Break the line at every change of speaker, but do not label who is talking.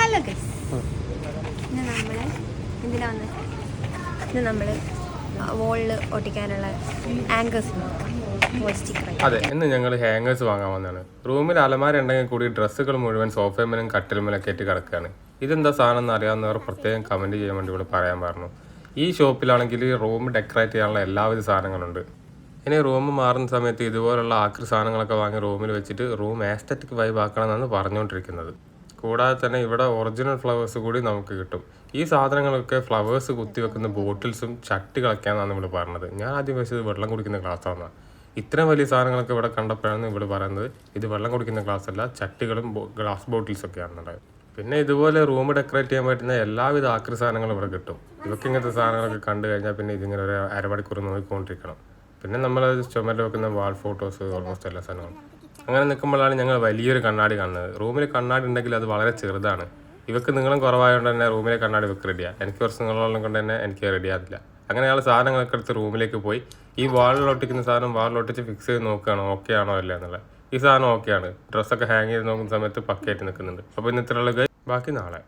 Hello guys, ഇന്ന് നമ്മൾ എന്തിനാ വന്നത്? ഇന്ന് നമ്മൾ വോളിൽ ഒട്ടിക്കാനുള്ള ആങ്കേഴ്സ്
അതെ, ഇന്ന് ഞങ്ങൾ ഹാങ്ങേഴ്സ് വാങ്ങാൻ വന്നതാണ്. റൂമിൽ അലമാര ഉണ്ടെങ്കിൽ കൂടി ഡ്രസ്സുകൾ മുഴുവൻ സോഫയമേലും കട്ടിലുമേലൊക്കെ ആയിട്ട് കിടക്കുകയാണ്. ഇതെന്താ സാധനം എന്ന് അറിയാവുന്നവർ പ്രത്യേകം കമൻറ്റ് ചെയ്യാൻ വേണ്ടി ഇവിടെ പറയാൻ പറഞ്ഞു. ഈ ഷോപ്പിലാണെങ്കിൽ റൂം ഡെക്കറേറ്റ് ചെയ്യാനുള്ള എല്ലാവിധ സാധനങ്ങളുണ്ട്. ഇനി റൂം മാറുന്ന സമയത്ത് ഇതുപോലുള്ള ആക്രി സാധനങ്ങളൊക്കെ വാങ്ങി റൂമിൽ വെച്ചിട്ട് റൂം ആസ്തറ്റിക് വൈബ് ആക്കണമെന്നാണ് പറഞ്ഞുകൊണ്ടിരിക്കുന്നത്. കൂടാതെ തന്നെ ഇവിടെ ഒറിജിനൽ ഫ്ലവേഴ്സ് കൂടി നമുക്ക് കിട്ടും. ഈ സാധനങ്ങളൊക്കെ ഫ്ലവേഴ്സ് കുത്തിവെക്കുന്ന ബോട്ടിൽസും ചട്ടികളൊക്കെയാണെന്നാണ് ഇവിടെ പറഞ്ഞത്. ഞാൻ ആദ്യം വെച്ചത് വെള്ളം കുടിക്കുന്ന ഗ്ലാസ്സാണ്. ഇത്രയും വലിയ സാധനങ്ങളൊക്കെ ഇവിടെ കണ്ടപ്പോഴാണ് ഇവിടെ പറയുന്നത് ഇത് വെള്ളം കുടിക്കുന്ന ഗ്ലാസ് അല്ല, ചട്ടികളും ഗ്ലാസ് ബോട്ടിൽസൊക്കെയാണെന്നുള്ളത്. പിന്നെ ഇതുപോലെ റൂം ഡെക്കറേറ്റ് ചെയ്യാൻ പറ്റുന്ന എല്ലാവിധ ആക്രി സാധനങ്ങളും ഇവിടെ കിട്ടും. ഇതൊക്കെ ഇങ്ങനത്തെ സാധനങ്ങളൊക്കെ കണ്ടു കഴിഞ്ഞാൽ പിന്നെ ഇതിങ്ങനെ ഒരു അരമണിക്കൂർ നോക്കിക്കൊണ്ടിരിക്കണം. പിന്നെ നമ്മൾ ചുമരിൽ വെക്കുന്ന വാൾ ഫോട്ടോസ്, ഓൾമോസ്റ്റ് എല്ലാ സാധനങ്ങളും. അങ്ങനെ നിൽക്കുമ്പോഴാണ് ഞങ്ങൾ വലിയൊരു കണ്ണാടി കാണുന്നത്. റൂമിൽ കണ്ണാടി ഉണ്ടെങ്കിൽ അത് വളരെ ചെറുതാണ്. ഇവർക്ക് നീളം കുറവായതുകൊണ്ട് തന്നെ റൂമിലെ കണ്ണാടി ഇവർക്ക് റെഡിയാണ്. എനിക്ക് കുറച്ച് നീളമുള്ളത് കൊണ്ട് തന്നെ എനിക്ക് റെഡിയാകില്ല. അങ്ങനെ അയാൾ സാധനങ്ങളൊക്കെ എടുത്ത് റൂമിലേക്ക് പോയി ഈ വാളിലൊട്ടിക്കുന്ന സാധനം വാളിലൊട്ടിച്ച് ഫിക്സ് ചെയ്ത് നോക്കുകയാണോ ഓക്കെ ആണോ അല്ല എന്നുള്ളത്. ഈ സാധനം ഓക്കെയാണ്. ഡ്രസ്സൊക്കെ ഹാങ് ചെയ്ത് നോക്കുന്ന സമയത്ത് പക്കയായിട്ട് നിൽക്കുന്നുണ്ട്. അപ്പോൾ ഇന്നത്തെ ബാക്കി നാളെ.